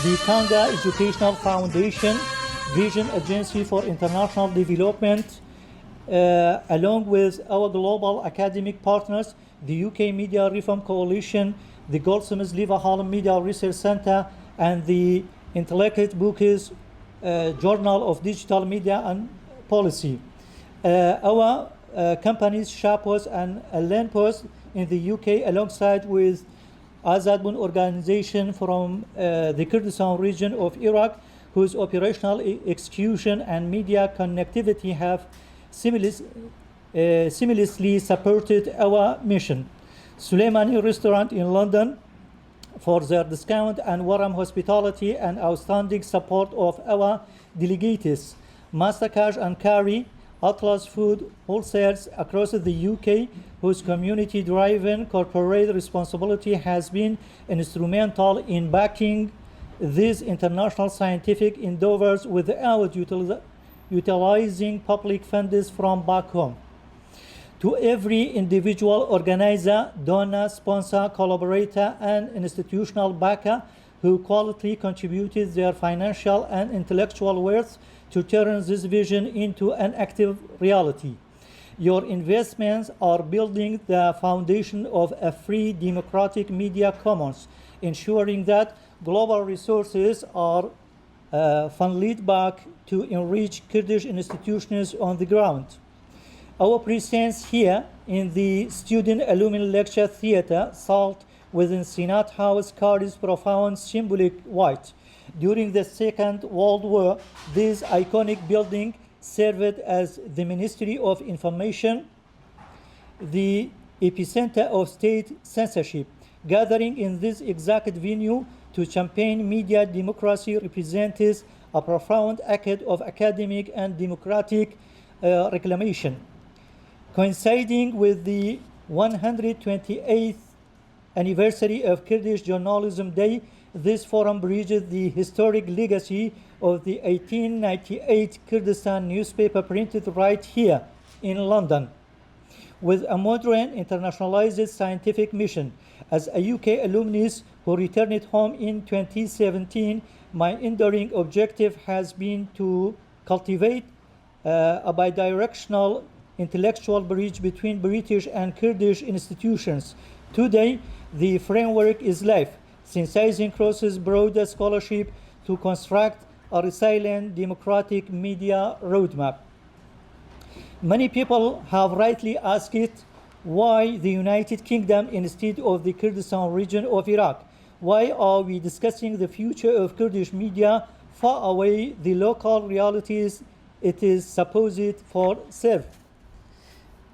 the Kanga Educational Foundation, Vision Agency for International Development, along with our global academic partners, the UK Media Reform Coalition, the Goldsmiths Leverhulme Media Research Center, and the Intellectual Books Journal of Digital Media and Policy. Our companies, Shapos and Lenpos in the UK, alongside with Azadbun organization from the Kurdistan region of Iraq, whose operational execution and media connectivity have seamlessly supported our mission. Sulaimani Restaurant in London for their discount and warm hospitality and outstanding support of our delegates. Mastercard and Carry, Atlas Food wholesalers across the UK, whose community-driven corporate responsibility has been instrumental in backing these international scientific endeavors without utilizing public funds from back home. To every individual organizer, donor, sponsor, collaborator, and institutional backer who quietly contributed their financial and intellectual worth to turn this vision into an active reality. Your investments are building the foundation of a free democratic media commons, ensuring that global resources are funneled back to enrich Kurdish institutions on the ground. Our presence here in the Student Alumni Lecture Theatre, SALT, within Senate House, carries profound symbolic weight. During the Second World War, this iconic building served as the Ministry of Information, the epicenter of state censorship. Gathering in this exact venue to champagne media democracy represents a profound act of academic and democratic reclamation. Coinciding with the 128th anniversary of Kurdish Journalism Day, this forum bridges the historic legacy of the 1898 Kurdistan newspaper printed right here in London. With a modern, internationalized scientific mission, as a UK alumnus who returned home in 2017, my enduring objective has been to cultivate a bidirectional intellectual bridge between British and Kurdish institutions. Today, the framework is live, synthesizing crosses broader scholarship to construct a resilient democratic media roadmap. Many people have rightly asked why the United Kingdom instead of the Kurdistan region of Iraq. Why are we discussing the future of Kurdish media far away the local realities it is supposed for serve?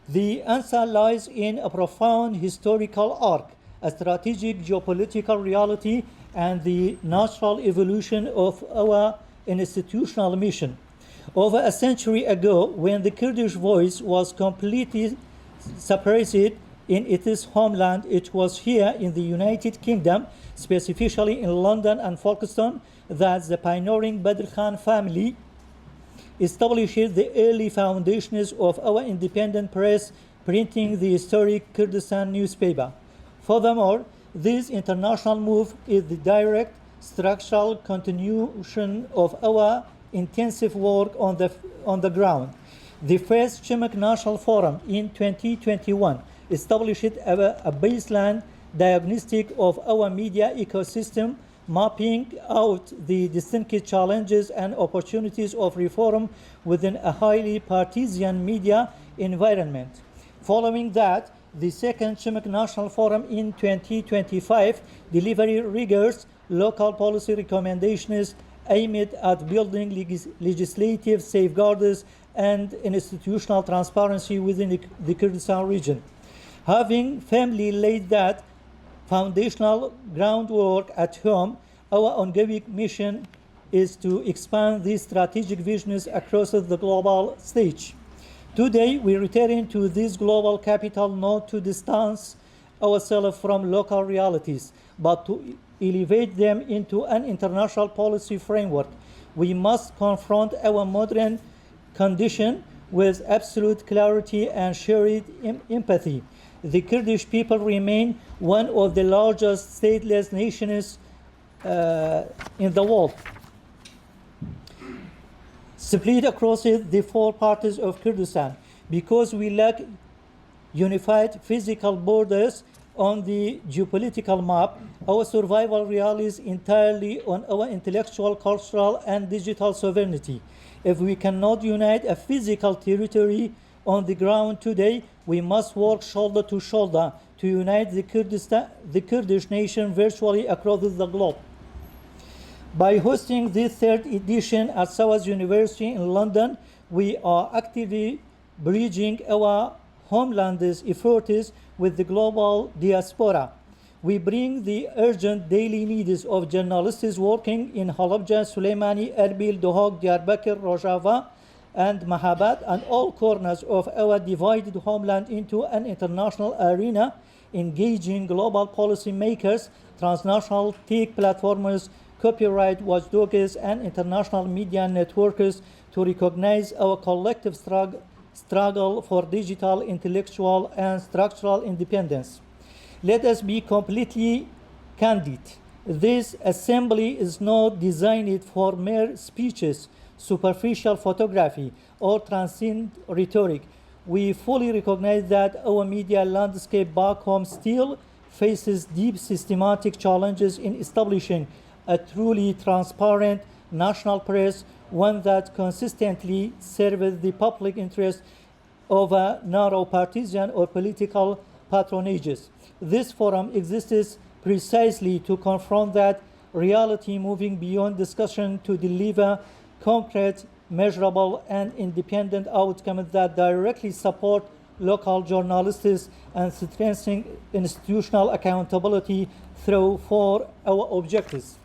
The answer lies in a profound historical arc, a strategic geopolitical reality, and the natural evolution of our institutional mission. Over a century ago, when the Kurdish voice was completely separated in its homeland, it was here in the United Kingdom, specifically in London and Folkestone, that the pioneering Badr Khan family established the early foundations of our independent press, printing the historic Kurdistan newspaper. Furthermore, this international move is the direct structural continuation of our intensive work on the ground. The first CHMK National Forum in 2021 established a baseline diagnostic of our media ecosystem, mapping out the distinct challenges and opportunities of reform within a highly partisan media environment. Following that, the second CHMK National Forum in 2025 delivered rigorous local policy recommendations aimed at building legislative safeguards and institutional transparency within the Kurdistan region. Having firmly laid that foundational groundwork at home, our ongoing mission is to expand these strategic visions across the global stage. Today, we return to this global capital not to distance ourselves from local realities, but to elevate them into an international policy framework. We must confront our modern condition with absolute clarity and shared empathy. The Kurdish people remain one of the largest stateless nations in the world. Split across the four parts of Kurdistan, because we lack unified physical borders on the geopolitical map, our survival relies entirely on our intellectual, cultural, and digital sovereignty. If we cannot unite a physical territory on the ground today, we must work shoulder to shoulder to unite the Kurdish nation virtually across the globe. By hosting the third edition at SOAS University in London, we are actively bridging our homeland's efforts with the global diaspora. We bring the urgent daily needs of journalists working in Halabja, Sulaimani, Erbil, Dohuk, Diyarbakir, Rojava, and Mahabat, and all corners of our divided homeland into an international arena, engaging global policymakers, transnational tech platforms, copyright watchdogs, and international media networks to recognize our collective struggle for digital, intellectual, and structural independence. Let us be completely candid. This assembly is not designed for mere speeches, superficial photography, or transient rhetoric. We fully recognize that our media landscape back home still faces deep systematic challenges in establishing a truly transparent national press, one that consistently serves the public interest over narrow partisan or political patronages. This forum exists precisely to confront that reality, moving beyond discussion to deliver concrete, measurable, and independent outcomes that directly support local journalists and strengthen institutional accountability through four our objectives.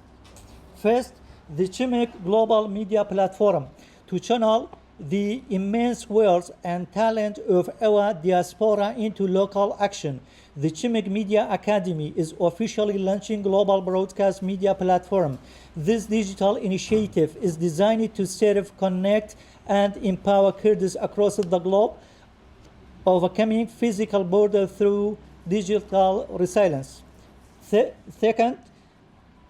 First, the CHMK Global Media Platform to channel the immense wealth and talent of our diaspora into local action. The CHMK Media Academy is officially launching global broadcast media platform. This digital initiative is designed to serve, connect, and empower Kurds across the globe, overcoming physical borders through digital resilience. Second,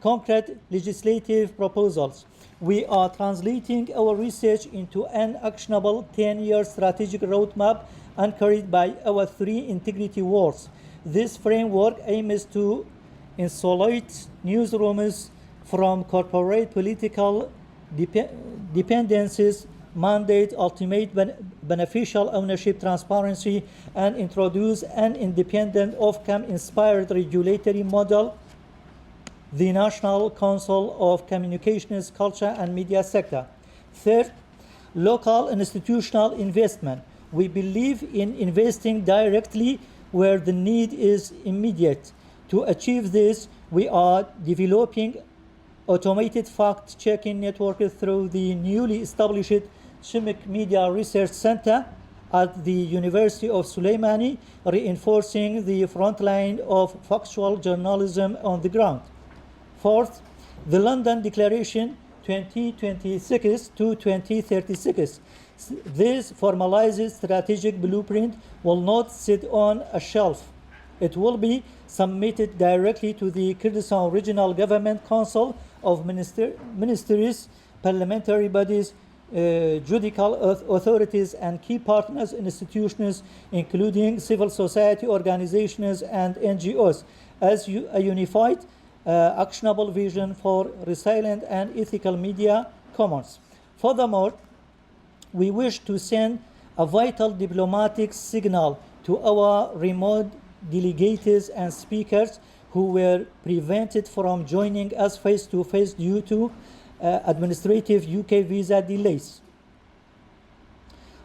concrete legislative proposals. We are translating our research into an actionable 10-year strategic roadmap anchored by our three integrity words. This framework aims to insulate newsrooms from corporate political dependencies, mandate ultimate beneficial ownership transparency, and introduce an independent outcome-inspired regulatory model, the National Council of Communications, Culture, and Media Sector. Third, local institutional investment. We believe in investing directly where the need is immediate. To achieve this, we are developing automated fact-checking network through the newly established CHMK Media Research Center at the University of Sulaimani, reinforcing the front line of factual journalism on the ground. Fourth, the London Declaration 2026 to 2036. This formalized strategic blueprint will not sit on a shelf. It will be submitted directly to the Kurdistan Regional Government Council of Ministries, parliamentary bodies, judicial authorities, and key partners institutions, including civil society organizations and NGOs, as a unified actionable vision for resilient and ethical media commons. Furthermore, we wish to send a vital diplomatic signal to our remote delegates and speakers who were prevented from joining us face-to-face due to administrative UK visa delays.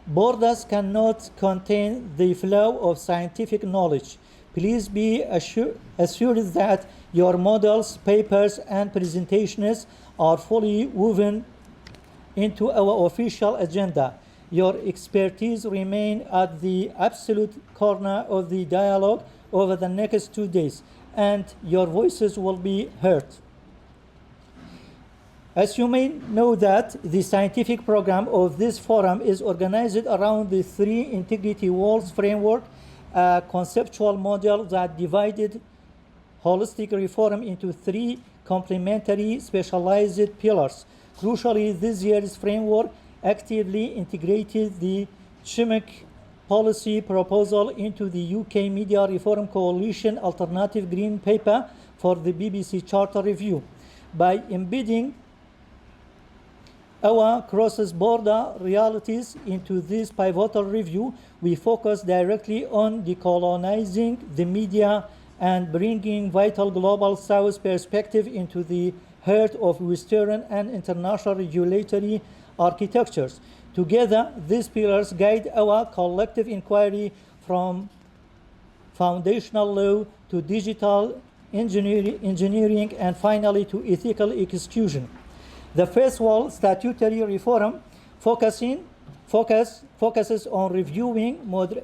Borders cannot contain the flow of scientific knowledge. Please be assured that your models, papers, and presentations are fully woven into our official agenda. Your expertise remain at the absolute corner of the dialogue over the next 2 days, and your voices will be heard. As you may know that the scientific program of this forum is organized around the three integrity walls framework, a conceptual model that divided holistic reform into three complementary specialized pillars. Crucially, this year's framework actively integrated the CHMK policy proposal into the UK Media Reform Coalition Alternative Green Paper for the BBC Charter Review. By embedding our cross-border realities into this pivotal review, we focus directly on decolonizing the media and bringing vital global South perspective into the heart of Western and international regulatory architectures. Together, these pillars guide our collective inquiry from foundational law to digital engineering and finally to ethical execution. The first wall, statutory reform, focuses on reviewing, modernizing,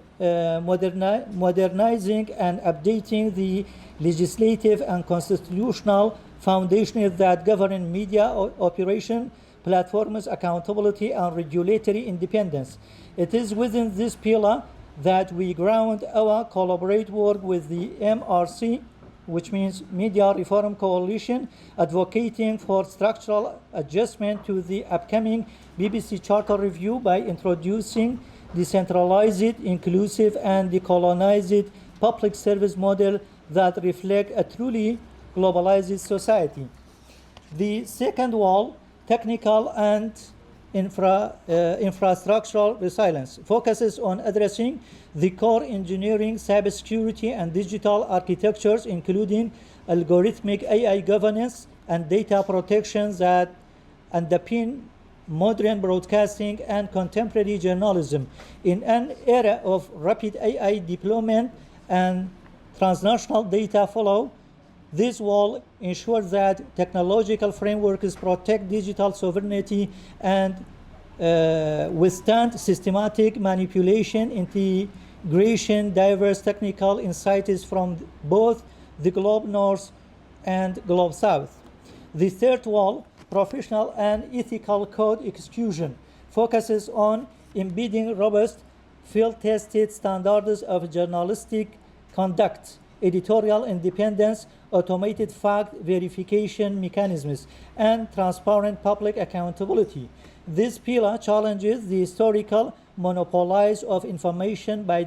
and updating the legislative and constitutional foundations that govern media operation, platforms, accountability, and regulatory independence. It is within this pillar that we ground our collaborate work with the MRC, which means Media Reform Coalition, advocating for structural adjustment to the upcoming BBC Charter Review by introducing decentralized, inclusive, and decolonized public service model that reflect a truly globalized society. The second wall, technical and infrastructural resilience, focuses on addressing the core engineering, cybersecurity, and digital architectures, including algorithmic AI governance and data protection that underpin modern broadcasting and contemporary journalism. In an era of rapid AI deployment and transnational data flow, this will ensure that technological frameworks protect digital sovereignty and withstand systematic manipulation, integration, diverse technical insights from both the Globe North and Globe South. The third wall, professional and ethical code execution, focuses on embedding robust, field-tested standards of journalistic conduct, editorial independence, automated fact verification mechanisms, and transparent public accountability. This pillar challenges the historical monopolize of information by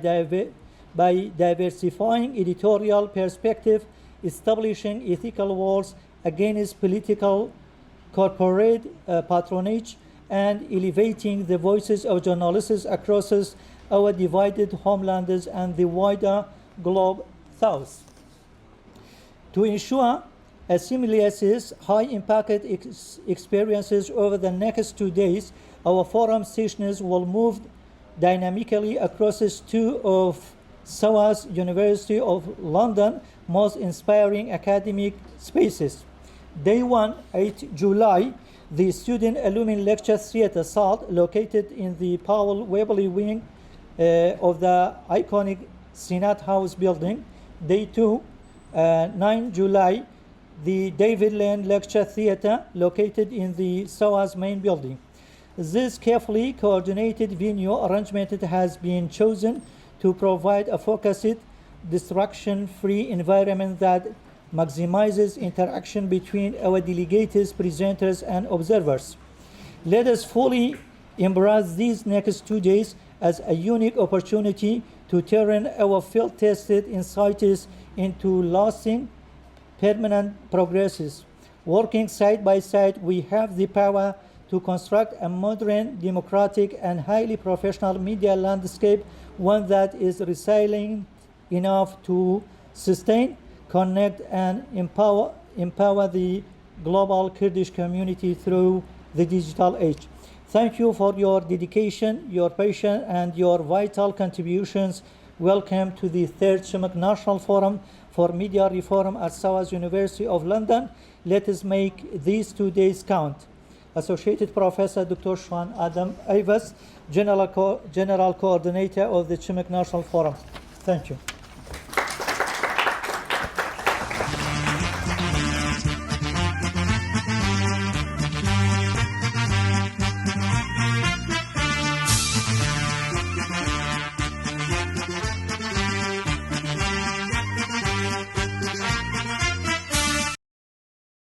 diversifying editorial perspective, establishing ethical walls against political corporate patronage, and elevating the voices of journalists across our divided homelands and the wider Globe South. To ensure a seamless, high-impact experiences over the next 2 days, our forum sessions will move dynamically across two of SOAS University of London most inspiring academic spaces. Day 1, 8 July, the Student Alumni Lecture Theatre SALT, located in the Powell Webley wing of the iconic Senate House building. Day 2, 9 July, the David Lane Lecture Theatre, located in the SOAS main building. This carefully coordinated venue arrangement has been chosen to provide a focused, distraction-free environment that maximizes interaction between our delegates, presenters, and observers. Let us fully embrace these next 2 days as a unique opportunity to turn our field-tested insights into lasting, permanent progresses. Working side by side, we have the power to construct a modern, democratic, and highly professional media landscape, one that is resilient enough to sustain, connect, and empower the global Kurdish community through the digital age. Thank you for your dedication, your patience, and your vital contributions. Welcome to the third CHMK National Forum for Media Reform at SOAS University of London. Let us make these 2 days count. Associated Professor Dr. Shwan Aivas, General Coordinator of the CHMK National Forum. Thank you.